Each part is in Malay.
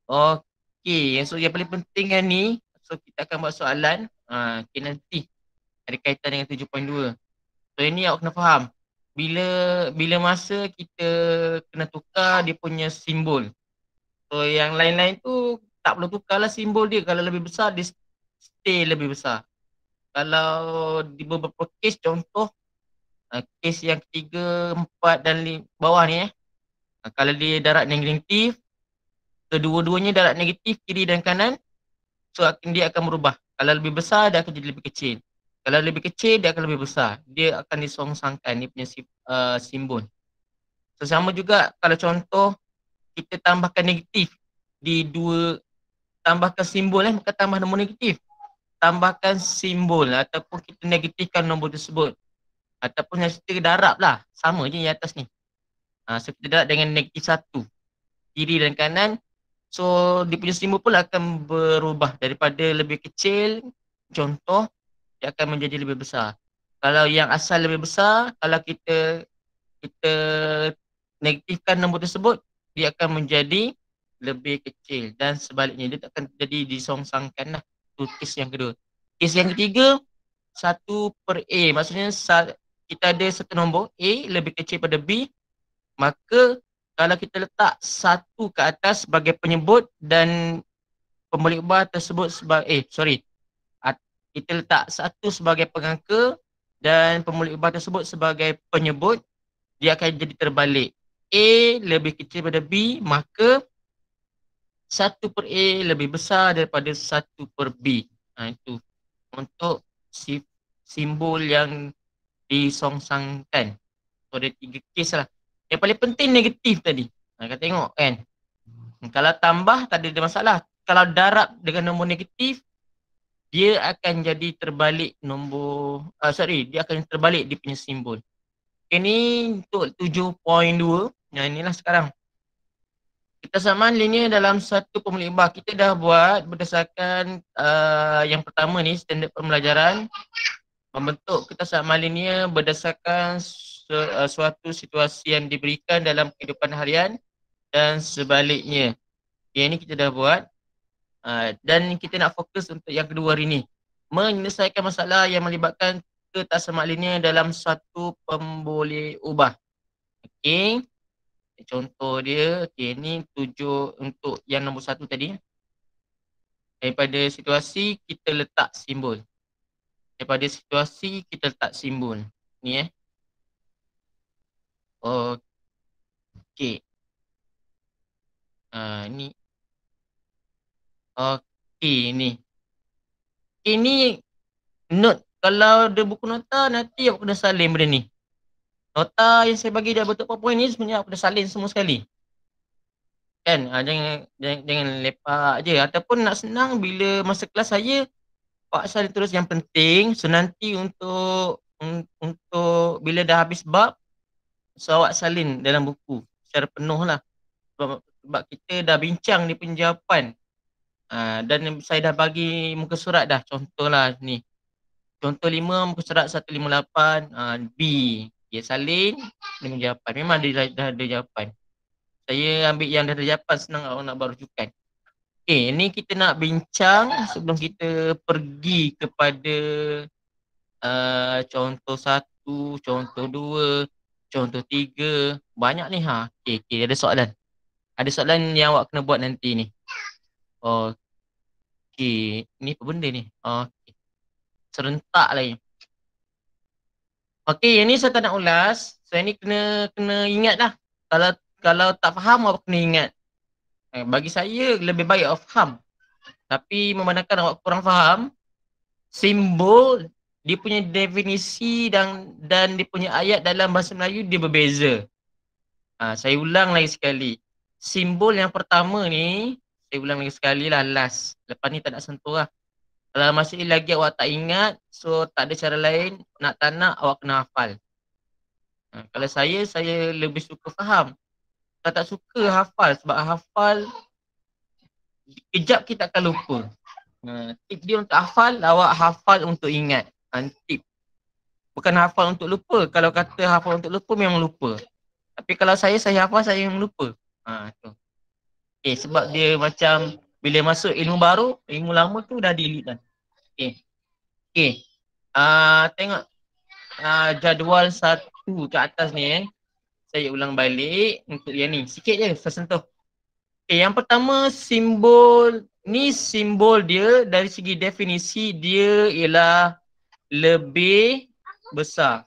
Okey, so yang paling penting kan ni, so kita akan buat soalan, okay, nanti ada kaitan dengan 7.2. So ini awak kena faham. Bila bila masa kita kena tukar dia punya simbol. So yang lain-lain tu tak perlu tukarlah simbol dia. Kalau lebih besar dia stay lebih besar. Kalau di beberapa kes contoh, kes yang ketiga, empat dan bawah ni kalau dia darab negatif, kedua-duanya darab negatif kiri dan kanan, so dia akan berubah. Kalau lebih besar dia akan jadi lebih kecil. Kalau lebih kecil dia akan lebih besar. Dia akan disongsangkan dia punya simbol. So sama juga kalau contoh kita tambahkan negatif di dua, tambahkan simbol bukan tambah nombor negatif. Tambahkan simbol ataupun kita negatifkan nombor tersebut. Ataupun yang kita darab lah. Sama je yang atas ni. So kita darab dengan negatif 1. Kiri dan kanan. So dia punya simbol pun akan berubah. Daripada lebih kecil, contoh, dia akan menjadi lebih besar. Kalau yang asal lebih besar, kalau kita negatifkan nombor tersebut, dia akan menjadi lebih kecil. Dan sebaliknya, dia tak akan jadi disongsangkan lah. Itu kes yang kedua. Kes yang ketiga, 1/A. Maksudnya kita ada satu nombor A lebih kecil pada B, maka kalau kita letak 1 ke atas sebagai penyebut dan pemilik ubah tersebut sebagai kita letak 1 sebagai pengangka dan pemilik ubah tersebut sebagai penyebut, dia akan jadi terbalik. A lebih kecil pada B, maka 1/A lebih besar daripada 1/B. Itu untuk simbol yang disongsangkan. So ada 3 kes lah. Yang paling penting negatif tadi. Kau tengok kan. Kalau tambah tak ada masalah. Kalau darab dengan nombor negatif, dia akan jadi terbalik nombor, dia akan terbalik dia punya simbol. Okay, ni untuk 7.2. Yang inilah sekarang. Kita samaan linear dalam satu pemilik ubah. Kita dah buat berdasarkan yang pertama ni, standard pembelajaran. Membentuk kesamaan linear berdasarkan suatu situasi yang diberikan dalam kehidupan harian dan sebaliknya. Okay, ini kita dah buat. Dan kita nak fokus untuk yang kedua hari ni. Menyelesaikan masalah yang melibatkan kesamaan linear dalam satu pemboleh ubah. Okay. Contoh dia, okay, ni tujuh untuk yang nombor 1 tadi. Daripada situasi, kita letak simbol. Daripada situasi, kita letak simbol. Ni Okey. Ni. Okey, ni. Ini note. Kalau ada buku nota, nanti aku kena salin benda ni. Nota yang saya bagi dia bentuk PowerPoint ni sebenarnya aku kena salin semua sekali. Kan? Jangan lepak je. Ataupun nak senang bila masa kelas saya, Pak salin terus yang penting. So nanti untuk bila dah habis bab, so awak salin dalam buku secara penuh lah. Sebab kita dah bincang dia punya jawapan. Dan saya dah bagi muka surat dah. Contohlah ni. Contoh 5 muka surat 158 B. Dia salin dengan jawapan. Memang dia dah ada jawapan. Saya ambil yang dah ada jawapan, senang awak nak buat rujukan. Okay, ni kita nak bincang sebelum kita pergi kepada contoh 1, contoh 2, contoh 3. Banyak ni Okay, ada soalan. Ada soalan yang awak kena buat nanti ni. Okay, ni apa benda ni? Okay. Serentak lagi. Okay, yang ni saya tak nak ulas. Saya ni kena ingat lah. Kalau tak faham, awak kena ingat. Bagi saya, lebih baik awak faham. Tapi memandangkan awak kurang faham, simbol, dia punya definisi dan dia punya ayat dalam bahasa Melayu, dia berbeza. Saya ulang lagi sekali. Simbol yang pertama ni, saya ulang lagi sekali lah last. Lepas ni tak nak sentuh lah. Kalau masih lagi awak tak ingat, so tak ada cara lain, nak tak nak awak kena hafal. Kalau saya lebih suka faham. Kalau tak suka hafal, sebab hafal, kejap kita akan lupa. Tip dia untuk hafal, awak hafal untuk ingat. Tip. Bukan hafal untuk lupa. Kalau kata hafal untuk lupa, memang lupa. Tapi kalau saya hafal, saya memang lupa. Tu. Sebab dia macam bila masuk ilmu baru, ilmu lama tu dah delete kan. Okay. Tengok jadual satu kat atas ni Saya ulang balik untuk yang ni. Sikit je saya sentuh. Yang pertama simbol ni, simbol dia dari segi definisi dia ialah lebih besar.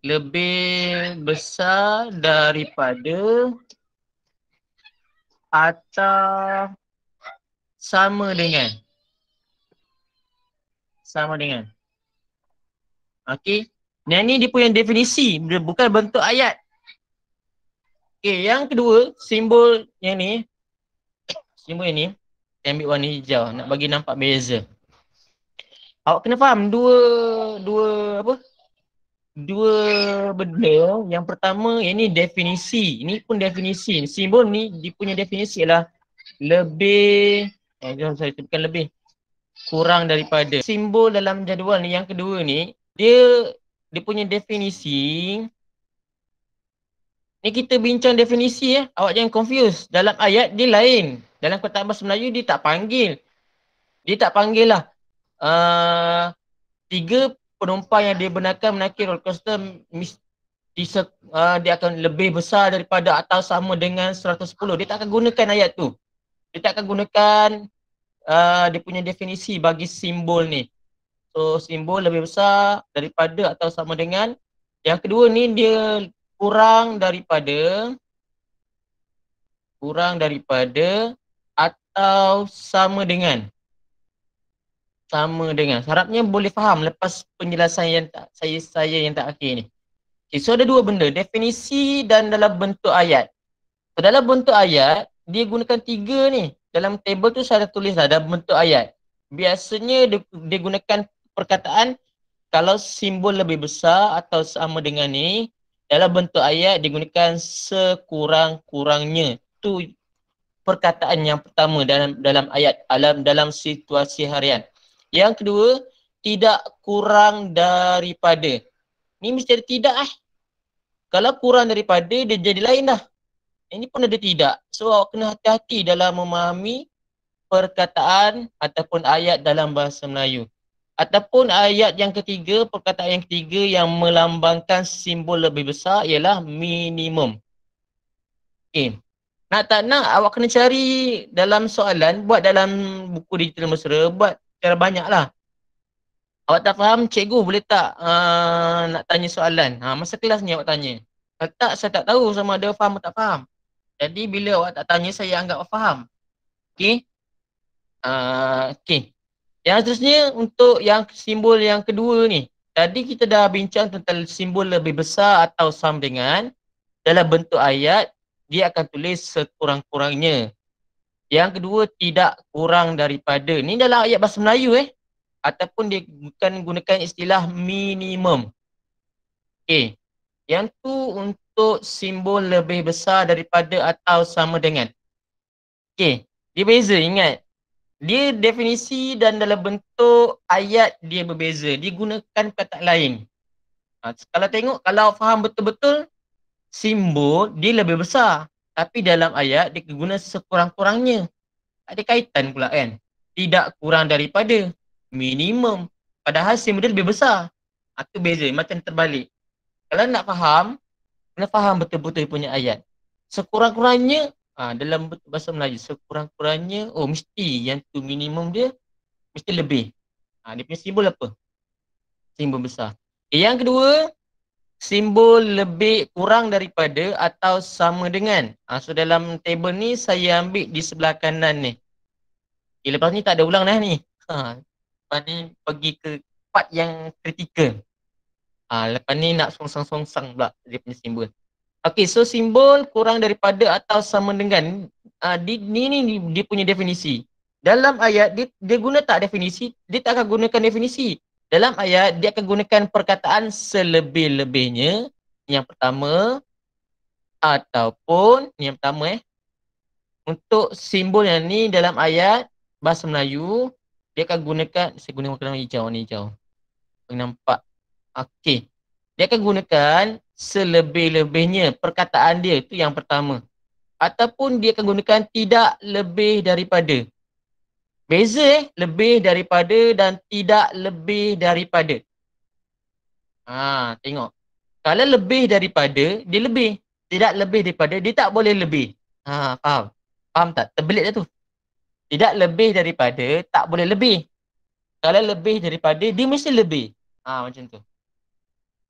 Lebih besar daripada atau sama dengan. Sama dengan. Okey. Yang ni dia punya definisi, dia bukan bentuk ayat. Okey, yang kedua, simbol yang ni, simbol yang ni, saya ambil warna hijau nak bagi nampak beza. Awak kena faham dua benda. Yang pertama, yang ni definisi. Ini pun definisi. Simbol ni dia punya definisi ialah lebih, jom saya sebutkan lebih, kurang daripada. Simbol dalam jadual ni yang kedua ni, dia punya definisi. Ni kita bincang definisi awak jangan confuse. Dalam ayat dia lain. Dalam perkataan bahasa Melayu dia tak panggil. Dia tak panggil lah. 3 penumpang yang dibenarkan menaiki roller coaster dia akan lebih besar daripada atau sama dengan 110. Dia tak akan gunakan ayat tu. Dia tak akan gunakan dia punya definisi bagi simbol ni. So simbol lebih besar daripada atau sama dengan. Yang kedua ni dia kurang daripada atau sama dengan. Sama dengan. Harapnya boleh faham lepas penjelasan yang saya yang tak akhir ni. Okay, so ada dua benda, definisi dan dalam bentuk ayat. So, dalam bentuk ayat, dia gunakan 3 ni. Dalam table tu saya tulis lah dalam bentuk ayat. Biasanya dia gunakan perkataan kalau simbol lebih besar atau sama dengan ni, dalam bentuk ayat digunakan sekurang-kurangnya. Tu perkataan yang pertama dalam ayat, dalam situasi harian. Yang kedua, tidak kurang daripada. Ni mesti ada tidak Kalau kurang daripada dia jadi lain dah. Ini pun ada tidak. So awak kena hati-hati dalam memahami perkataan ataupun ayat dalam bahasa Melayu. Ataupun ayat yang ketiga, perkataan yang ketiga yang melambangkan simbol lebih besar ialah minimum. Okay. Nak tak nak awak kena cari dalam soalan, buat dalam buku digital mesra, buat cara banyak lah. Awak tak faham, cikgu boleh tak nak tanya soalan? Masa kelas ni awak tanya. Kalau tak, saya tak tahu sama ada faham atau tak faham. Jadi bila awak tak tanya, saya anggap awak faham. Okay. Okay. Yang seterusnya untuk yang simbol yang kedua ni. Tadi kita dah bincang tentang simbol lebih besar atau sama dengan. Dalam bentuk ayat, dia akan tulis sekurang-kurangnya. Yang kedua, tidak kurang daripada. Ni dalam ayat bahasa Melayu ataupun dia bukan gunakan istilah minimum. Okay. Yang tu untuk simbol lebih besar daripada atau sama dengan. Okay. Dia beza, ingat. Dia definisi dan dalam bentuk ayat dia berbeza. Dia gunakan kata lain. Kalau tengok, kalau faham betul-betul, simbol dia lebih besar. Tapi dalam ayat dia guna sekurang-kurangnya. Tak ada kaitan pula kan. Tidak kurang daripada. Minimum. Padahal simbol dia lebih besar. Itu beza. Macam terbalik. Kalau nak faham, kena faham betul-betul punya ayat. Sekurang-kurangnya, dalam bahasa Melayu, sekurang-kurangnya, mesti yang tu minimum dia, mesti lebih. Dia punya simbol apa? Simbol besar. Yang kedua, simbol lebih kurang daripada atau sama dengan. So dalam table ni saya ambil di sebelah kanan ni. Lepas ni tak ada ulang dah ni. Lepas ni pergi ke part yang kritikal. Lepas ni nak songsang-songsang pula dia punya simbol. Okay, so simbol kurang daripada atau sama dengan. Ni dia punya definisi. Dalam ayat dia guna tak definisi? Dia tak akan gunakan definisi. Dalam ayat, dia akan gunakan perkataan selebih-lebihnya. Yang pertama, ataupun, yang pertama untuk simbol yang ni dalam ayat, bahasa Melayu, dia akan gunakan, saya guna warna hijau ni hijau. Nampak? Okey. Dia akan gunakan selebih-lebihnya. Perkataan dia, itu yang pertama. ataupun dia akan gunakan tidak lebih daripada. Beza lebih daripada dan tidak lebih daripada. Tengok. Kalau lebih daripada, dia lebih. Tidak lebih daripada, dia tak boleh lebih. Faham? Faham tak? Terbelit dah tu. Tidak lebih daripada, tak boleh lebih. Kalau lebih daripada, dia mesti lebih. Macam tu.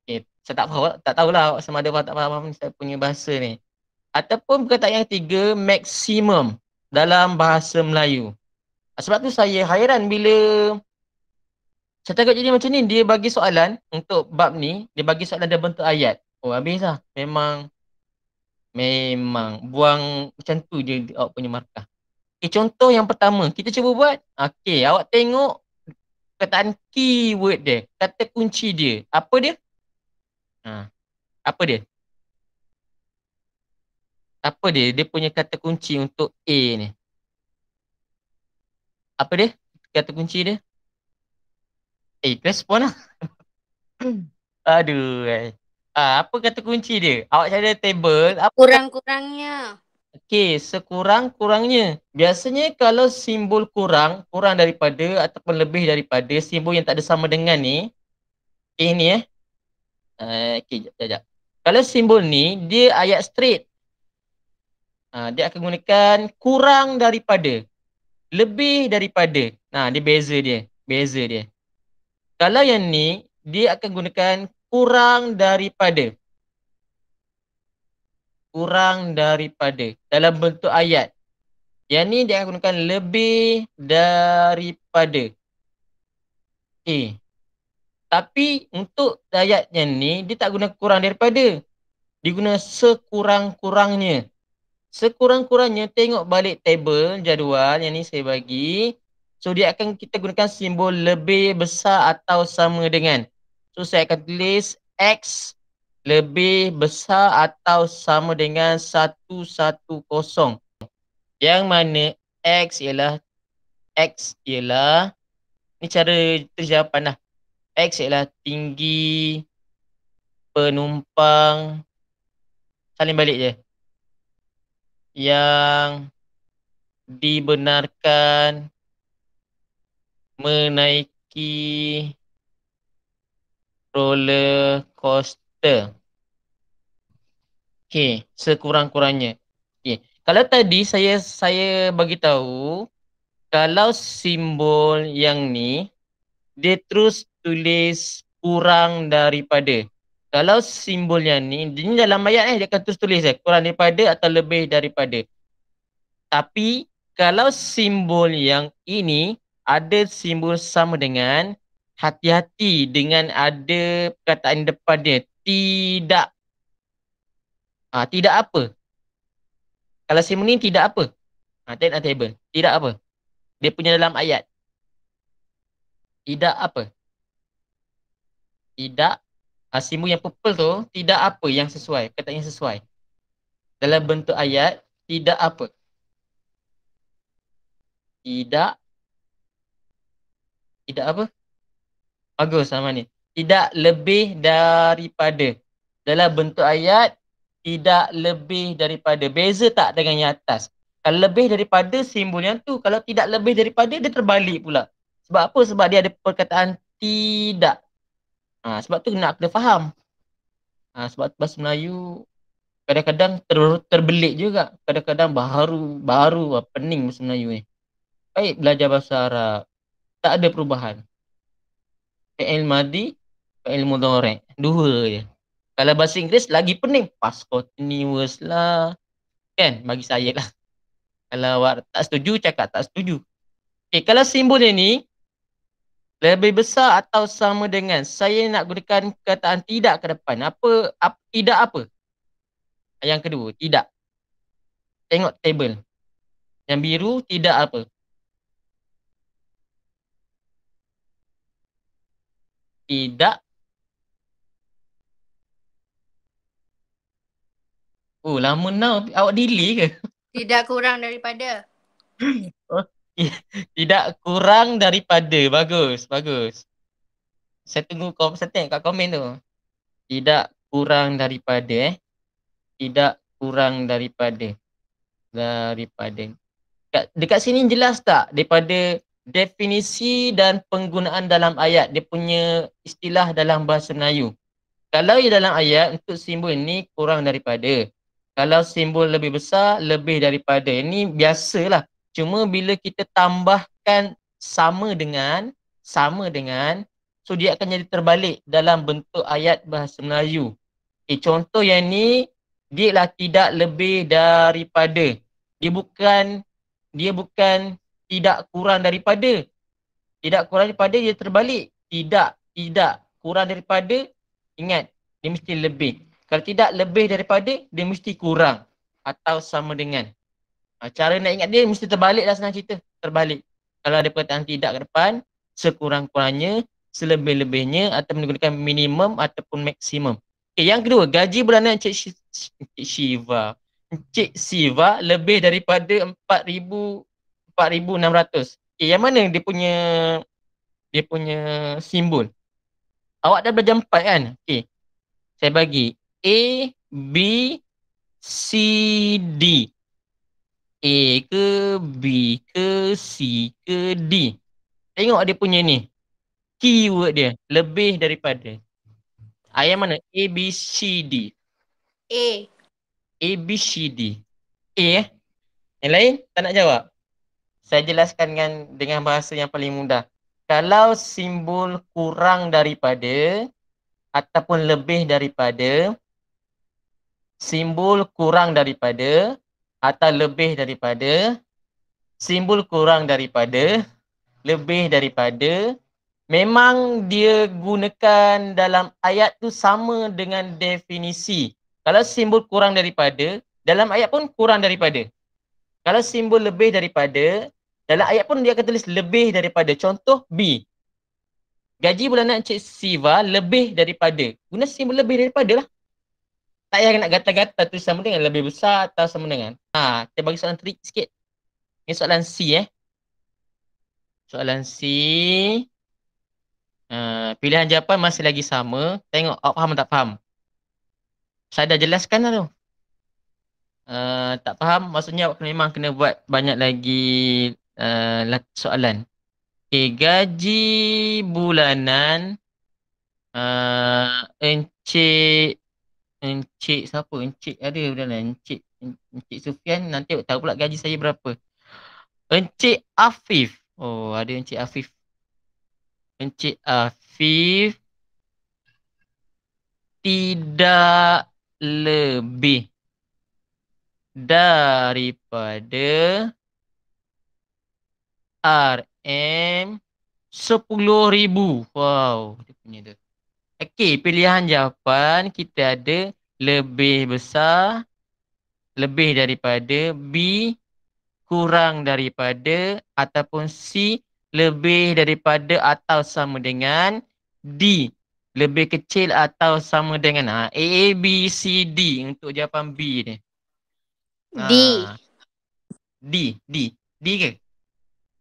Okay. Saya tak tahulah awak sama ada faham tak faham saya punya bahasa ni. Ataupun perkataan yang ketiga, maksimum dalam bahasa Melayu. Sebab tu saya hairan bila saya tengok jadi macam ni, dia bagi soalan untuk bab ni, dia bagi soalan dalam bentuk ayat. Oh, habis lah. Memang buang macam tu je awak punya markah. Okay, contoh yang pertama, kita cuba buat. Okay, awak tengok perkataan keyword dia, kata kunci dia. Apa dia? Apa dia? Apa dia? Dia punya kata kunci untuk A ni. Apa dia? Kata kunci dia? Respon lah. Aduh. Apa kata kunci dia? Awak cari table. Kurang-kurangnya. Okey, sekurang-kurangnya. Biasanya kalau simbol kurang, kurang daripada ataupun lebih daripada simbol yang tak ada sama dengan ni. Ni okey, sekejap. Kalau simbol ni, dia ayat straight. Dia akan gunakan kurang daripada, lebih daripada. Dia beza dia. Beza dia. Kalau yang ni, dia akan gunakan kurang daripada. Kurang daripada. Dalam bentuk ayat. Yang ni dia akan gunakan lebih daripada. Tapi untuk ayat yang ni, dia tak guna kurang daripada. Dia guna sekurang-kurangnya. Sekurang-kurangnya, tengok balik table, jadual yang ni saya bagi. So, dia akan kita gunakan simbol lebih besar atau sama dengan. So, saya akan tulis X lebih besar atau sama dengan 110. Yang mana X ialah ni cara terjawapan lah. X ialah tinggi penumpang, salin balik je, yang dibenarkan menaiki roller coaster. Okay, sekurang-kurangnya. Okay. Kalau tadi saya bagi tahu, kalau simbol yang ni, dia terus tulis kurang daripada. Kalau simbol yang ni dalam ayat dia akan terus tulis kurang daripada atau lebih daripada. Tapi kalau simbol yang ini ada simbol sama dengan, hati-hati dengan ada perkataan depan dia. Tidak. Tidak apa. Kalau simbol ni tidak apa. Tengok table. Tidak apa. Dia punya dalam ayat. Tidak apa. Tidak. Simbol yang purple tu, tidak apa yang sesuai. Perkataan yang sesuai. Dalam bentuk ayat, tidak apa. Tidak. Tidak apa? Bagus sama ni. Tidak lebih daripada. Dalam bentuk ayat, tidak lebih daripada. Beza tak dengan yang atas? Kalau lebih daripada simbol yang tu. Kalau tidak lebih daripada, dia terbalik pula. Sebab apa? Sebab dia ada perkataan tidak. Sebab tu nak kena faham. Sebab bahasa Melayu kadang-kadang terbelit juga. Kadang-kadang baru pening bahasa Melayu ni. Baik belajar bahasa Arab. Tak ada perubahan. Fi'il madi, fi'il mudhari'. Dua je. Kalau bahasa Inggeris lagi pening. Past continuous lah. Kan? Bagi saya lah. Kalau awak tak setuju, cakap tak setuju. Okay, kalau simbolnya ni lebih besar atau sama dengan, saya nak gunakan perkataan tidak ke depan. Tidak apa? Yang kedua, tidak. Tengok table. Yang biru, tidak apa? Tidak. Oh, lama now. Awak delay ke? Tidak kurang daripada. Oh, tidak kurang daripada. Bagus, bagus. Saya tengok kat komen tu. Tidak kurang daripada. Tidak kurang daripada. daripada. Dekat sini jelas tak daripada definisi dan penggunaan dalam ayat, dia punya istilah dalam bahasa Melayu. Kalau dalam ayat untuk simbol ni kurang daripada. Kalau simbol lebih besar, lebih daripada. Ini biasalah. Cuma bila kita tambahkan sama dengan, so dia akan jadi terbalik dalam bentuk ayat bahasa Melayu. Contoh yang ni, dia lah tidak lebih daripada. Dia bukan tidak kurang daripada. Tidak kurang daripada, dia terbalik. Tidak kurang daripada, ingat, dia mesti lebih. Kalau tidak lebih daripada, dia mesti kurang atau sama dengan. Cara nak ingat dia mesti terbalik lah, senang cerita. Terbalik. Kalau ada perkataan tidak ke depan, sekurang-kurangnya, selebih-lebihnya, atau menggunakan minimum ataupun maksimum. Okay, yang kedua, gaji bulanan Encik Shiva. Encik Siva lebih daripada 4,600. Okay, yang mana dia punya simbol? Awak dah belajar 4 kan? Okay. Saya bagi A, B, C, D. A ke, B ke, C ke, D. Tengok dia punya ni. Keyword dia, lebih daripada. Yang mana? A, B, C, D. A. A, B, C, D. A Yang lain tak nak jawab? Saya jelaskan dengan bahasa yang paling mudah. Kalau simbol kurang daripada ataupun lebih daripada, simbol kurang daripada atau lebih daripada, simbol kurang daripada, lebih daripada, memang dia gunakan dalam ayat tu sama dengan definisi. Kalau simbol kurang daripada, dalam ayat pun kurang daripada. Kalau simbol lebih daripada, dalam ayat pun dia akan tulis lebih daripada. Contoh B. Gaji bulanan Encik Siva lebih daripada. Guna simbol lebih daripada lah. Tak payah nak gata-gata tu sama dengan lebih besar atau sama dengan. Kita bagi soalan trik sikit. Ini soalan C Soalan C. Pilihan jawapan masih lagi sama. Tengok awak faham tak faham. Saya dah jelaskan lah tu. Tak faham, maksudnya awak memang kena buat banyak lagi soalan. Okay, gaji bulanan Encik siapa? Encik ada bulanan. Encik Sufian, nanti awak tahu pula gaji saya berapa. Encik Afif. Oh, ada Encik Afif. Encik Afif tidak lebih daripada RM 10,000. Wow, dia punya tu. Okey, pilihan jawapan kita ada lebih besar, lebih daripada, B kurang daripada, ataupun C lebih daripada atau sama dengan, D lebih kecil atau sama dengan. A, B, C, D untuk jawapan B ni. D. D ke?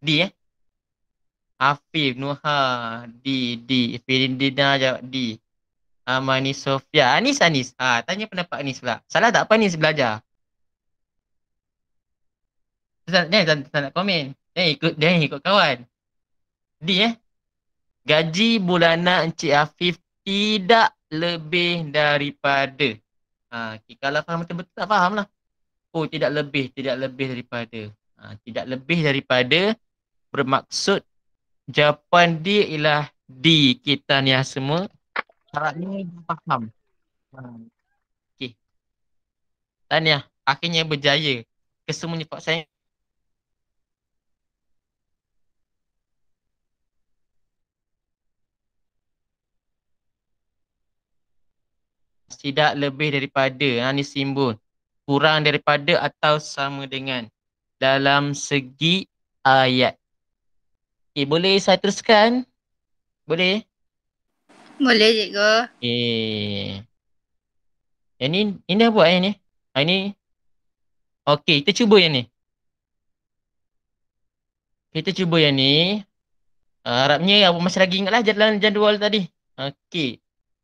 D Afif, Nuha, D. Firindina jawab D. Amani Sofia. Anis. Tanya pendapat Anis pula. Salah tak apa Anis belajar? Dia tak nak komen. Dia ikut kawan. D Gaji bulanan Encik Afif tidak lebih daripada. Kalau faham betul-betul tak faham lah. Oh, tidak lebih daripada. Tidak lebih daripada bermaksud jawapan dia ialah D. Kita ni semua harapnya faham. Okey. Tahniah, akhirnya berjaya. Kesemuanya Pak saya. Tidak lebih daripada, ni simbol. Kurang daripada atau sama dengan dalam segi ayat. Okay, boleh saya teruskan? Boleh? Boleh cikgu. Yang ni dah buat yang ni. Ini. Okey, kita cuba yang ni. Kita cuba yang ni. Harapnya apa masih lagi ingatlah jadual tadi. Okey.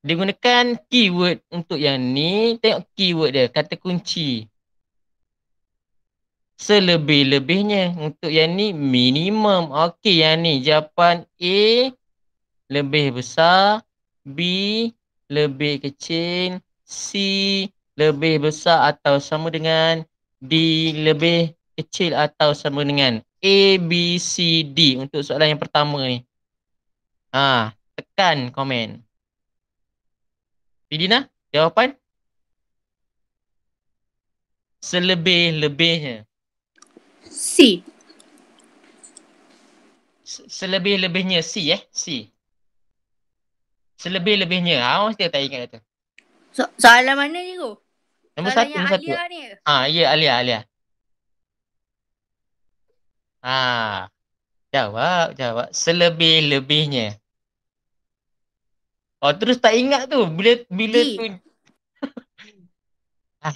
Dia gunakan keyword untuk yang ni. Tengok keyword dia, kata kunci. Selebih-lebihnya. Untuk yang ni minimum. Okey, yang ni jawapan A lebih besar, B lebih kecil, C lebih besar atau sama dengan, D lebih kecil atau sama dengan. A, B, C, D untuk soalan yang pertama ni. Tekan komen. Fidina, jawapan? Selebih-lebihnya. C. Selebih-lebihnya C C. Selebih-lebihnya. Mesti tak ingat tu. Soalan mana ni tu? Nombor Soalan satu, yang nombor satu. Alia ni. Ya, Alia. Jawab. Selebih-lebihnya. Oh, terus tak ingat tu. Bila tu. D.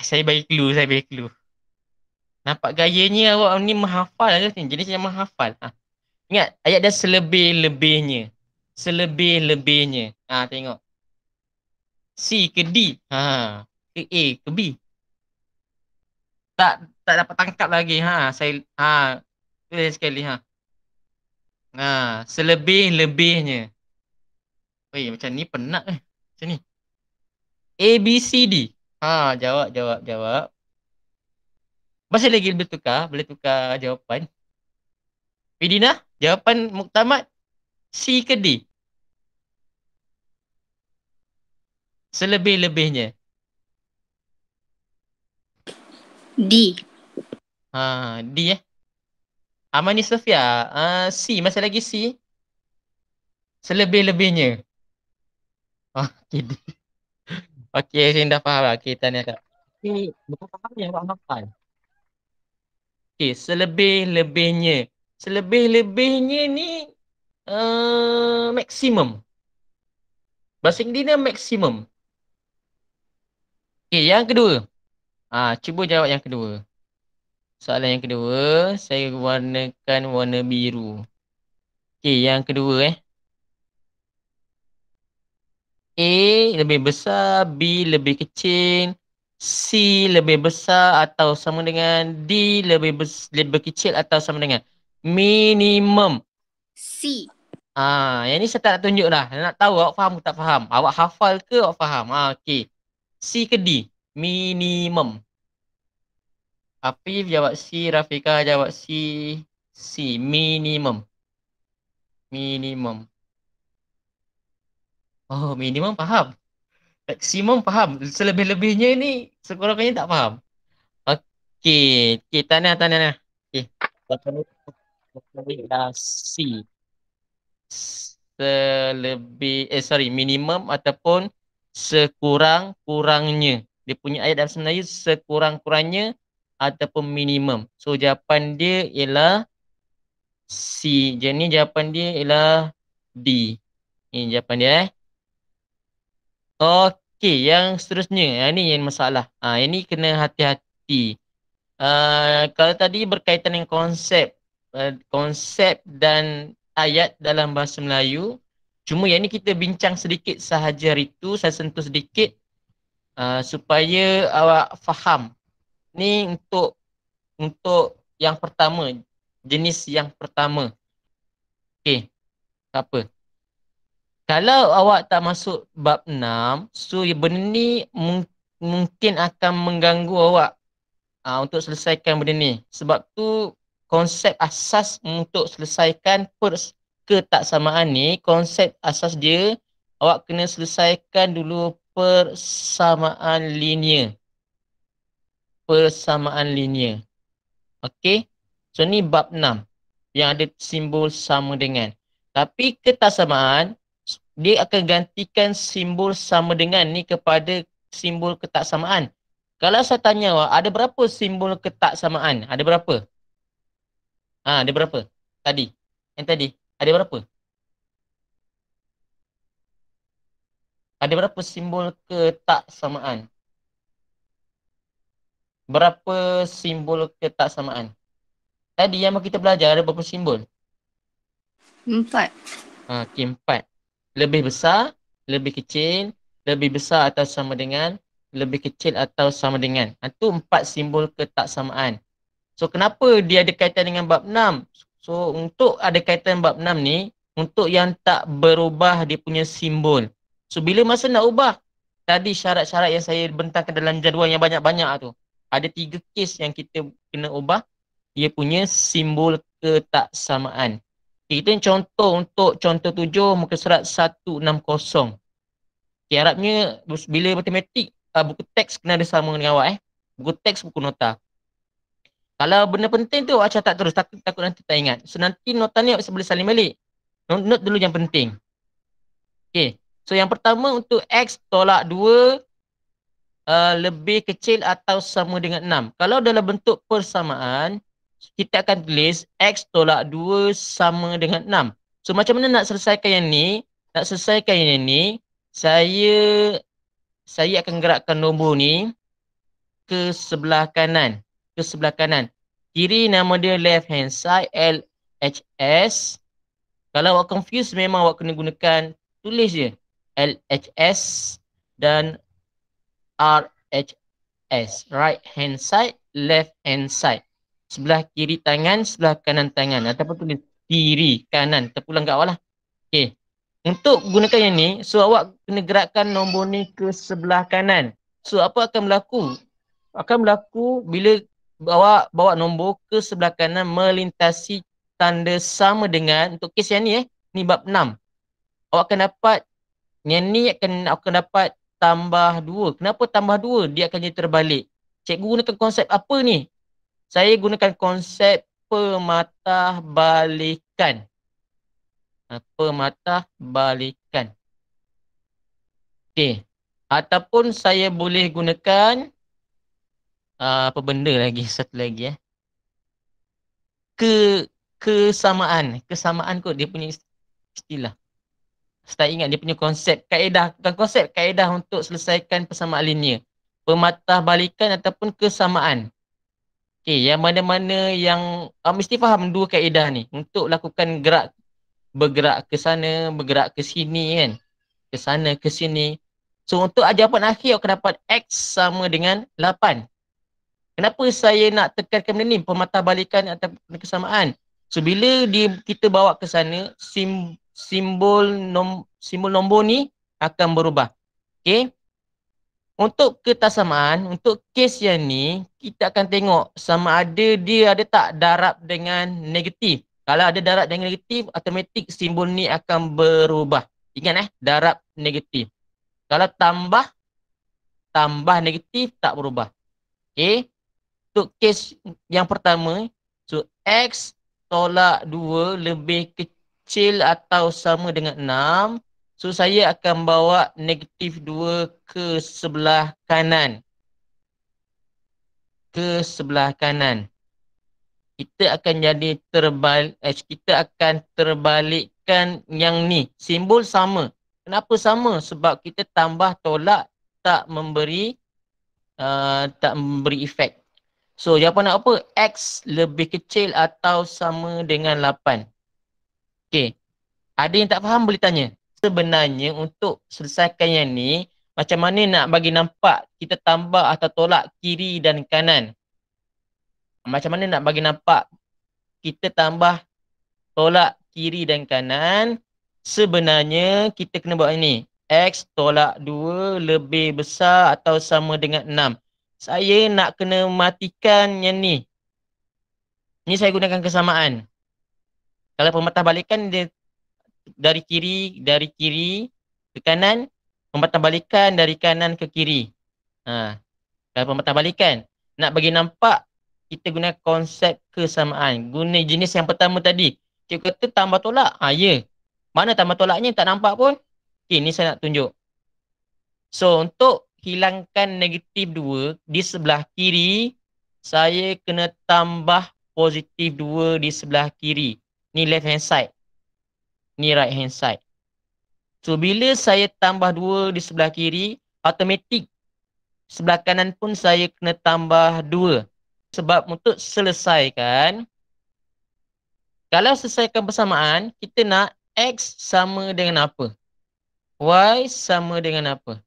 Saya bagi clue. Nampak gayanya awak ni menghafal ke ni? Jenis yang menghafal. Ingat, ayat dah selebih-lebihnya. Selebih-lebihnya. Tengok. C ke D? Ke A ke B? Tak dapat tangkap lagi. Tulis sekali. Selebih-lebihnya. Macam ni penat macam ni. A, B, C, D. Jawab. Masih lagi boleh tukar jawapan. Fidina, jawapan muktamad C ke D? Selebih-lebihnya. D. D Amani Sofia, C, masih lagi C. Selebih-lebihnya. Okay, D. Okay, saya dah faham lah. Okay, tanya tak. Okay, bukan faham yang awak hafal. Okay, selebih-lebihnya. Selebih-lebihnya ni maksimum. Bahasa Inggeris dia maksimum. Okay, yang kedua. Cuba jawab yang kedua. Soalan yang kedua, saya warnakan warna biru. Okay, yang kedua A lebih besar, B lebih kecil, C lebih besar atau sama dengan, D lebih kecil atau sama dengan. Minimum. C. Yang ni saya tak nak tunjuk dah. Nak tahu awak faham ke tak faham. Awak hafal ke awak faham. Okay. C ke D? Minimum. Afif jawab C, Rafika jawab C. C, minimum. Oh, minimum faham. Maksimum faham. Selebih-lebihnya ni sekurang-kurangnya tak faham. Okey, tanya. Okey. Dah C. Minimum ataupun sekurang-kurangnya. Dia punya ayat dalam bahasa Melayu sekurang-kurangnya ataupun minimum. So jawapan dia ialah C. Jadi jawapan dia ialah D. Ini jawapan dia Okey, yang seterusnya. Yang ni yang masalah. Yang ni kena hati-hati. Kalau tadi berkaitan dengan konsep dan ayat dalam bahasa Melayu. Cuma yang ni kita bincang sedikit sahaja hari tu. Saya sentuh sedikit supaya awak faham. Ni untuk yang pertama. Jenis yang pertama. Okey, tak apa. Kalau awak tak masuk bab 6, so benda ni mungkin akan mengganggu awak untuk selesaikan benda ni. Sebab tu konsep asas untuk selesaikan ketaksamaan ni, konsep asas dia awak kena selesaikan dulu persamaan linear. Okey? So ni bab 6 yang ada simbol sama dengan. Tapi ketaksamaan dia akan gantikan simbol sama dengan ni kepada simbol ketaksamaan. Kalau saya tanya awak, ada berapa simbol ketaksamaan? Ada berapa? Ada berapa? Tadi. Yang tadi. Ada berapa? Ada berapa simbol ketaksamaan? Berapa simbol ketaksamaan? Tadi yang kita belajar ada berapa simbol? 4. Okey, 4. Lebih besar, lebih kecil, lebih besar atau sama dengan, lebih kecil atau sama dengan. Itu 4 simbol ketaksamaan. So kenapa dia ada kaitan dengan bab 6? So untuk ada kaitan bab 6 ni, untuk yang tak berubah dia punya simbol. So bila masa nak ubah, tadi syarat-syarat yang saya bentangkan dalam jadual yang banyak-banyak tu. Ada 3 kes yang kita kena ubah, dia punya simbol ketaksamaan. Kita contoh untuk contoh 7 muka surat 160. Harapnya bila matematik, buku teks kena ada sama dengan awak Buku teks, buku nota. Kalau benda penting tu awak catat terus, takut nanti tak ingat. So nanti nota ni awak boleh salin balik. Note dulu yang penting. Okay. So yang pertama untuk X tolak 2 lebih kecil atau sama dengan 6. Kalau dalam bentuk persamaan, kita akan tulis X tolak 2 sama dengan 6. So macam mana nak selesaikan yang ni? Nak selesaikan yang ni, saya akan gerakkan nombor ni ke sebelah kanan. Ke sebelah kanan. Kiri nama dia left hand side, LHS. Kalau awak confused, memang awak kena gunakan, tulis je LHS dan RHS. Right hand side, left hand side. Sebelah kiri tangan, sebelah kanan tangan. Ataupun tulis kiri, kanan. Terpulang kat awak lah. Okay. Untuk gunakan yang ni, so awak kena gerakkan nombor ni ke sebelah kanan. So apa akan berlaku? Akan berlaku bila bawa nombor ke sebelah kanan melintasi tanda sama dengan, untuk kes yang ni ni bab 6. Awak akan dapat, yang ni akan dapat tambah 2. Kenapa tambah 2? Dia akan jadi terbalik. Cikgu gunakan konsep apa ni? Saya gunakan konsep pematahbalikan. Pematahbalikan. Okey. Ataupun saya boleh gunakan apa benda lagi, satu lagi kesamaan kot dia punya istilah. Saya ingat dia punya konsep, kaedah, bukan konsep, kaedah untuk selesaikan persamaan linear. Pematahbalikan ataupun kesamaan. Okey, yang mana-mana yang mesti faham dua kaedah ni untuk lakukan bergerak ke sana, bergerak ke sini kan. Ke sana, ke sini. So untuk jawapan akhir akan dapat X sama dengan 8. Kenapa saya nak tekankan benda ni, pematahbalikan atau kesamaan? So bila kita bawa ke sana, simbol nombor ni akan berubah. Okey. Untuk ketaksamaan, untuk kes yang ni, kita akan tengok sama ada dia ada tak darab dengan negatif. Kalau ada darab dengan negatif, automatik simbol ni akan berubah. Ingat darab negatif. Kalau tambah negatif tak berubah. Okey. Untuk kes yang pertama, so X tolak 2 lebih kecil atau sama dengan 6. So saya akan bawa negatif 2 ke sebelah kanan. Ke sebelah kanan. Kita akan jadi kita akan terbalikkan yang ni. Simbol sama. Kenapa sama? Sebab kita tambah tolak tak memberi efek. So jawapan apa? X lebih kecil atau sama dengan 8. Okey. Ada yang tak faham boleh tanya. Sebenarnya untuk selesaikan yang ni, macam mana nak bagi nampak kita tambah atau tolak kiri dan kanan? Macam mana nak bagi nampak kita tambah tolak kiri dan kanan? Sebenarnya kita kena buat ini. X tolak 2 lebih besar atau sama dengan 6. Saya nak kena matikan yang ni. Ni saya gunakan kesamaan. Kalau pematahbalikan dia dari kiri ke kanan, pematahbalikan dari kanan ke kiri. Kalau pematahbalikan, nak bagi nampak kita guna konsep kesamaan. Guna jenis yang pertama tadi. Cikgu kata tambah tolak. Ya. Mana tambah tolaknya tak nampak pun. Okey, ni saya nak tunjuk. So untuk hilangkan negatif 2 di sebelah kiri, saya kena tambah positif 2 di sebelah kiri. Ni left hand side. Ni right hand side. So bila saya tambah 2 di sebelah kiri, automatik sebelah kanan pun saya kena tambah 2. Sebab untuk selesaikan, kalau selesaikan persamaan, kita nak X sama dengan apa? Y sama dengan apa?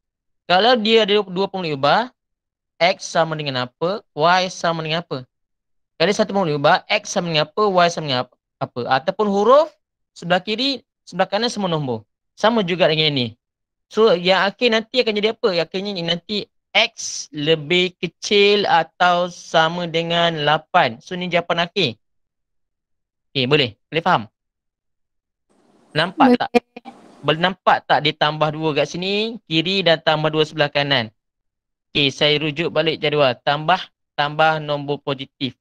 Kalau dia ada 2 pengubah, X sama dengan apa? Y sama dengan apa? Kalau satu pemulih ubah, X sama dengan apa, Y sama dengan apa. Ataupun huruf sebelah kiri, sebelah kanan semua nombor. Sama juga dengan ini. So yang akhir nanti akan jadi apa? Yang akhirnya nanti X lebih kecil atau sama dengan 8. So ni jawapan akhir. Okay, boleh? Boleh faham? Nampak tak? Boleh nampak tak dia tambah 2 kat sini, kiri dan tambah 2 sebelah kanan. Okay, saya rujuk balik jadual. Tambah nombor positif.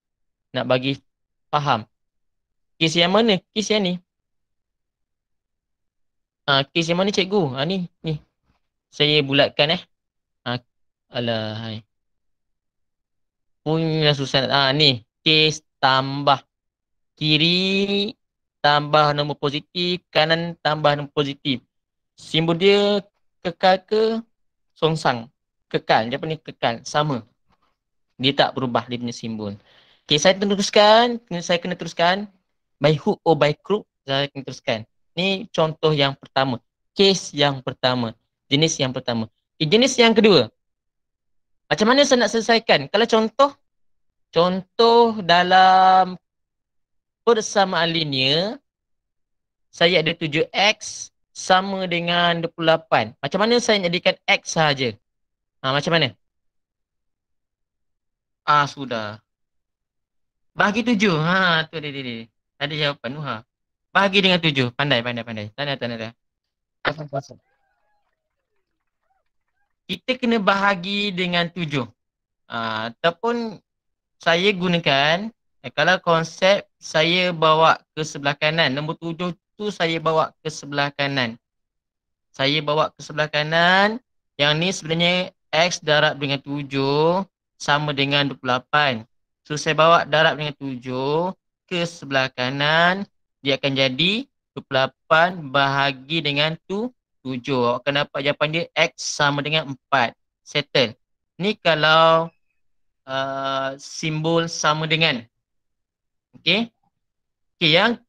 Nak bagi faham. Kes yang mana? Kes yang ni. Kes yang mana cikgu? Ni. Saya bulatkan Alahai. Punya susah. Ni. Kes tambah. Kiri tambah nombor positif, kanan tambah nombor positif. Simbol dia kekal ke songsang? Kekal. Dia apa ni? Kekal. Sama. Dia tak berubah dia punya simbol. Okay, saya kena teruskan. By hook or by crook, saya kena teruskan. Ni contoh yang pertama. Case yang pertama. Jenis yang pertama. Okay, jenis yang kedua. Macam mana saya nak selesaikan? Kalau contoh dalam persamaan linear, saya ada 7X sama dengan 28. Macam mana saya jadikan X sahaja? Macam mana? Sudah. Bahagi 7. Tu dia. Ada jawapan tu. Bahagi dengan 7. Pandai. Tanda. Kita kena bahagi dengan 7. Ataupun saya gunakan, kalau konsep saya bawa ke sebelah kanan. Nombor 7 tu saya bawa ke sebelah kanan. Yang ni sebenarnya X darab dengan 7 sama dengan 28. So saya bawa darab dengan 7 ke sebelah kanan. Dia akan jadi 28 bahagi dengan 7. Awak akan dapat jawapan dia X sama dengan 4. Settle. Ni kalau simbol sama dengan. Okay. Yang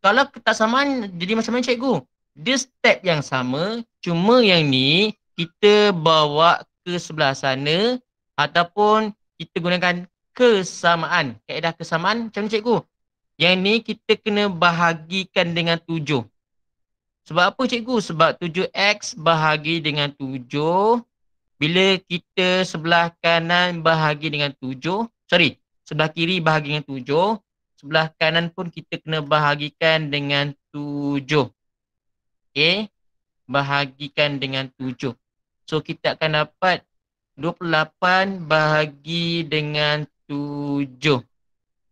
kalau ketaksamaan jadi macam mana cikgu? Dia step yang sama, cuma yang ni kita bawa ke sebelah sana ataupun kita gunakan kesamaan. Kaedah kesamaan macam mana cikgu? Yang ni kita kena bahagikan dengan 7. Sebab apa cikgu? Sebab 7X bahagi dengan 7. Bila kita sebelah kanan bahagi dengan 7. Sebelah kiri bahagi dengan 7. Sebelah kanan pun kita kena bahagikan dengan 7. Okay. Bahagikan dengan 7. So kita akan dapat 28 bahagi dengan 7.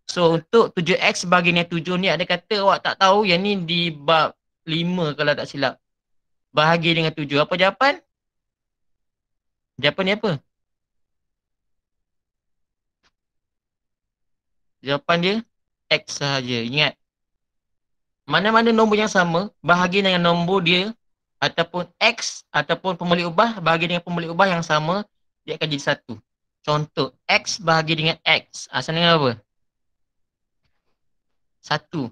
So untuk 7X bahagi dengan 7 ni ada kata awak tak tahu, yang ni di bab 5 kalau tak silap. Bahagi dengan 7. Apa jawapan? Jawapan ni apa? Jawapan dia X sahaja. Ingat. Mana-mana nombor yang sama, bahagi dengan nombor dia ataupun X ataupun pemboleh ubah bahagi dengan pemboleh ubah yang sama, dia akan jadi 1. Contoh, X bahagi dengan X. Sama dengan apa? 1.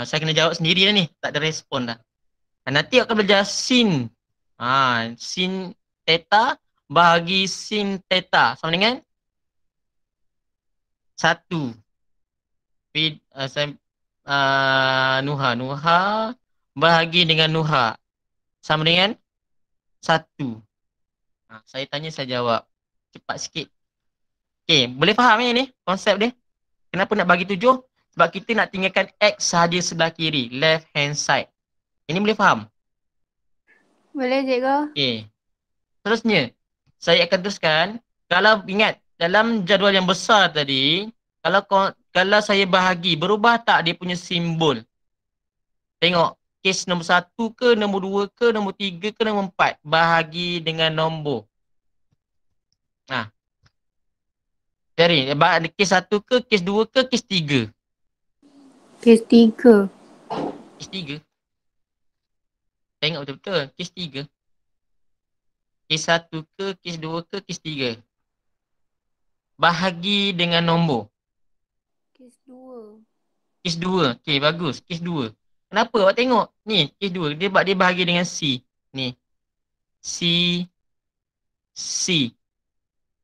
Saya kena jawab sendiri dah ni. Tak ada respon dah. Nanti akan belajar sin. Sin theta bahagi sin theta. Sama dengan 1. Nuha bahagi dengan Nuha sama dengan 1. Saya tanya, saya jawab. Cepat sikit. Okay, boleh faham ni konsep dia? Kenapa nak bagi 7? Sebab kita nak tinggalkan X sahaja sebelah kiri, left hand side. Ini boleh faham? Boleh cikgu. Okay. Terusnya, saya akan teruskan. Kalau ingat, dalam jadual yang besar tadi, kalau saya bahagi, berubah tak dia punya simbol? Tengok, kes nombor 1 ke, nombor 2 ke, nombor 3 ke, nombor 4. Bahagi dengan nombor. Cari, kes 1 ke, kes 2 ke, kes 3? Kes 3. Kes 3? Tengok betul-betul, kes 3. Kes 1 ke, kes 2 ke, kes 3? Bahagi dengan nombor. Kes 2. Kes 2. Okay, bagus. Kes 2. Kenapa? Awak tengok. Ni, kes 2. Dia bahagi dengan C. Ni. C.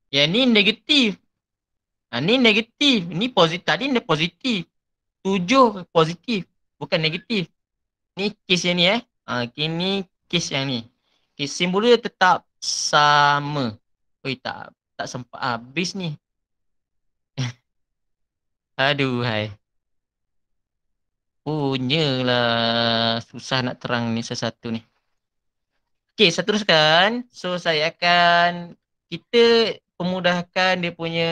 Yang ni negatif. Ni negatif. Ni positif. Tadi ni positif. 7 positif. Bukan negatif. Ni kes yang ni ni kes yang ni. Kes simbol dia tetap sama. Oi, tak sempat habis ni. Aduh, hai. Punyalah susah nak terang ni satu-satu ni. Okey, saya teruskan. So, saya akan kita pemudahkan dia punya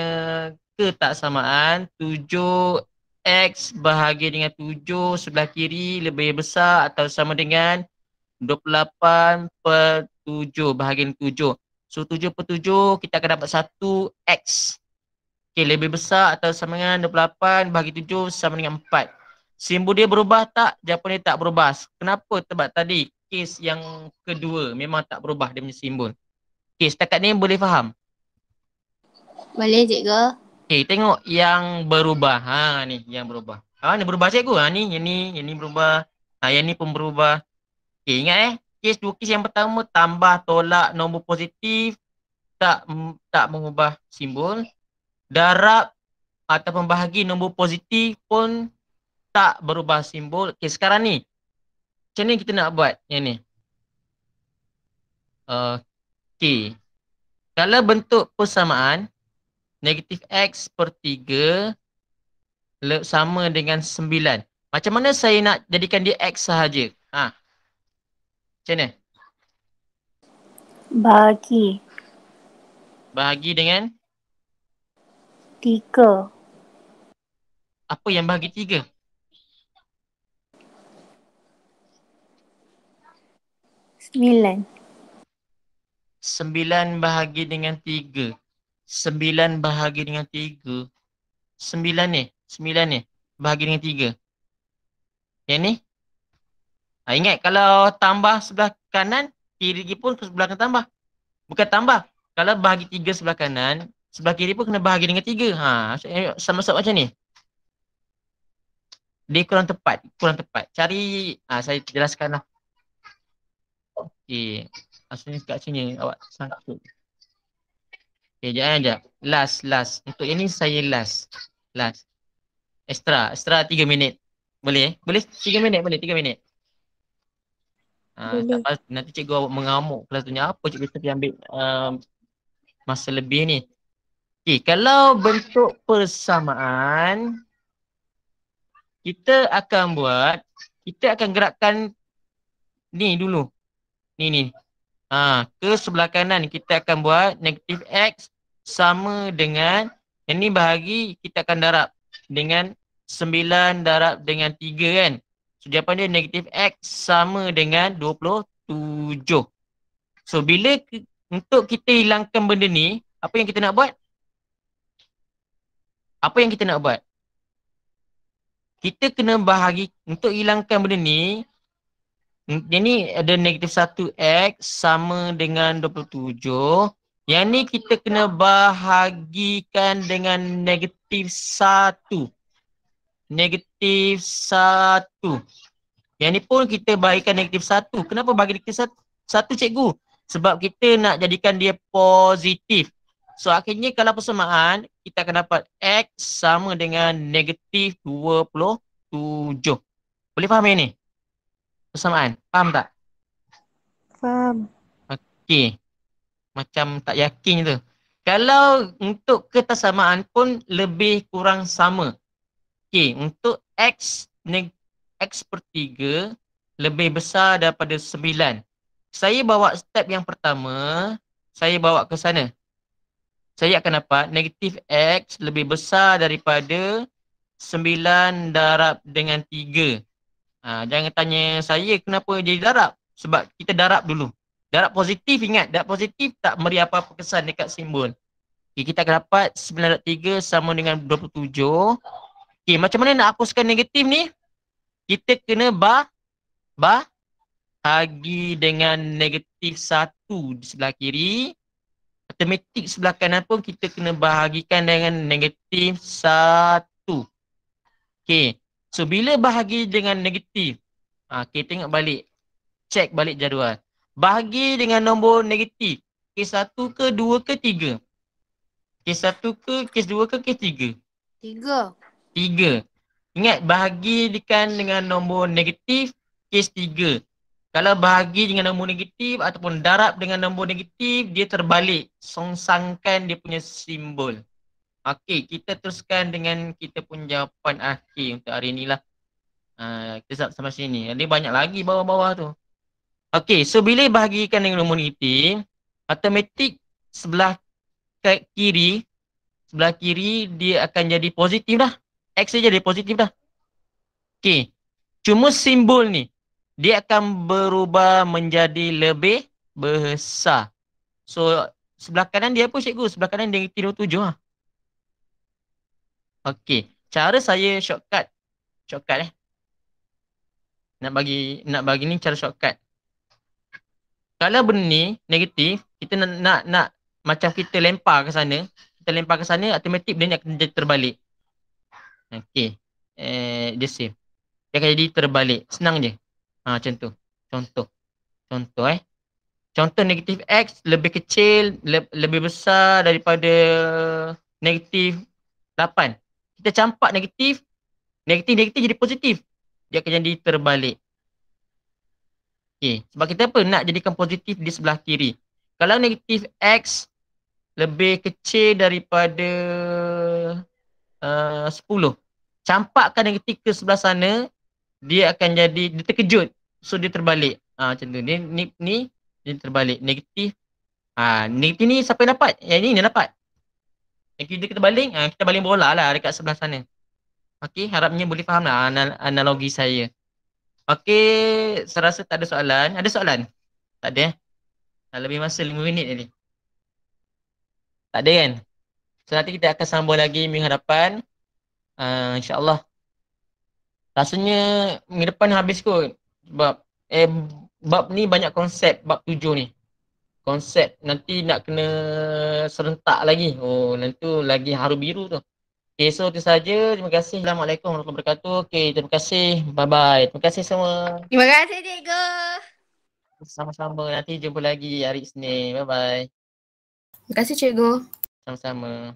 ketaksamaan. 7x bahagi dengan 7 sebelah kiri lebih besar atau sama dengan 28 per 7 bahagi dengan 7. So, 7 per 7 kita akan dapat 1x. Okey, lebih besar atau sama dengan 28 bahagi 7 sama dengan 4. Simbol dia berubah tak? Jawapan dia tak berubah. Kenapa? Sebab tadi kes yang kedua memang tak berubah dia punya simbol. Okey, setakat ni boleh faham? Boleh cikgu. Okey, tengok yang berubah. Ni yang berubah. Ni berubah cikgu. Yang ni berubah. Yang ni pun berubah. Okey, ingat kes yang pertama tambah tolak nombor positif tak mengubah simbol. Darab ataupun bahagi nombor positif pun tak berubah simbol. Okey, sekarang ni macam ni kita nak buat yang ni. Okey. Kalau bentuk persamaan negatif x per 3 sama dengan 9. Macam mana saya nak jadikan dia x sahaja? Macam mana? Bahagi dengan 3. apa yang bahagi 3? 9. 9 bahagi dengan 3. 9 bahagi dengan 3. 9 ni. 9 ni. Bahagi dengan 3. Yang ni. Ingat kalau tambah sebelah kanan, kiri pun sebelah kanan tambah. Bukan tambah. Kalau bahagi 3 sebelah kanan, sebelah kiri pun kena bahagi dengan 3. Sama-sama macam ni. Dia kurang tepat. Cari, saya jelaskan lah. Okey. Asalnya kat sini awak sangkut. Okey, sekejap. Last. Untuk yang ni saya last. Extra 3 minit. Boleh? Boleh 3 minit? Boleh 3 minit? Boleh. Nanti cikgu awak mengamuk kelas tu ni. Apa cikgu tapi ambil masa lebih ni. Okey, kalau bentuk persamaan, kita akan gerakkan ni dulu. Ni. Ke sebelah kanan kita akan buat negatif x sama dengan yang ni bahagi kita akan darab dengan 9 darab dengan 3 kan. So jawapan dia negatif x sama dengan 27. So bila untuk kita hilangkan benda ni, apa yang kita nak buat? Kita kena bahagi untuk hilangkan benda ni. Yang ni ada negatif 1x sama dengan 27. Yang ni kita kena bahagikan dengan negatif 1. Negatif 1. Yang ni pun kita bahagikan negatif 1. Kenapa bagi negatif 1 cikgu? Sebab kita nak jadikan dia positif. So akhirnya kalau persamaan, kita akan dapat x sama dengan negatif 27. Boleh faham yang ni? Persamaan. Faham tak? Faham. Okey. Macam tak yakin tu. Kalau untuk ketersamaan pun lebih kurang sama. Okey, untuk x per 3 lebih besar daripada 9. Saya bawa step yang pertama, saya bawa ke sana. Saya akan dapat negatif x lebih besar daripada 9 darab dengan 3. Jangan tanya saya kenapa jadi darab. Sebab kita darab dulu. Darab positif, ingat. Darab positif tak beri apa-apa kesan dekat simbol. Okay, kita akan dapat 9 darab 3 sama dengan 27. Okay, macam mana nak hapuskan negatif ni? Kita kena bahagi dengan negatif 1 di sebelah kiri. Matematik sebelah kanan pun kita kena bahagikan dengan negatif 1. Okay. So, bila bahagi dengan negatif, okay, tengok balik. Cek balik jadual. Bahagi dengan nombor negatif. Okay, 1 ke 2 ke 3? Kes 1 ke, kes 2 ke, kes 3? 3. 3. Ingat bahagikan dengan nombor negatif, kes 3. Kalau bahagi dengan nombor negatif ataupun darab dengan nombor negatif, dia terbalik. Songsangkan dia punya simbol. Okey, kita teruskan dengan kita pun jawapan akhir untuk hari ni lah. Kita sampai sini. Ada banyak lagi bawah-bawah tu. Okey, so bila bahagikan dengan nombor negatif, automatik sebelah kiri dia akan jadi positif dah. X saja jadi positif dah. Okey. Cuma simbol ni dia akan berubah menjadi lebih besar. So sebelah kanan dia apa cikgu? Sebelah kanan negatif 27 lah. Okey. Cara saya shortcut Nak bagi ni cara shortcut. Kalau benda ni negatif, kita nak macam kita lempar ke sana, automatik benda ni akan jadi terbalik. Okey. Dia save. Dia akan jadi terbalik. Senang je. Macam tu. Contoh. Contoh negatif X lebih kecil, lebih besar daripada negatif 8. Kita campak negatif jadi positif. Dia akan jadi terbalik. Okay. Sebab kita apa? Nak jadikan positif di sebelah kiri. Kalau negatif X lebih kecil daripada 10. Campakkan negatif ke sebelah sana, dia akan jadi, dia terkejut. So dia terbalik. Macam tu. Ni dia terbalik. Negatif. Negatif ni siapa yang dapat? Yang ni dia dapat. Negatif dia terbalik, kita baling bola lah dekat sebelah sana. Okey, harapnya boleh faham lah analogi saya. Okey, saya rasa tak ada soalan. Ada soalan? Tak ada. Lebih masa 5 minit tadi. Tak ada kan? So nanti kita akan sambung lagi minggu hadapan. InsyaAllah. Rasanya minggu depan habis kot. Sebab bab ni banyak konsep, bab 7 ni. Konsep nanti nak kena serentak lagi. Nanti lagi haru biru tu. Okay, so itu saja. Terima kasih. Assalamualaikum warahmatullahi wabarakatuh. Okay, terima kasih. Bye-bye. Terima kasih semua. Terima kasih, cikgu. Sama-sama. Nanti jumpa lagi hari Isnin. Bye-bye. Terima kasih, cikgu. Sama-sama.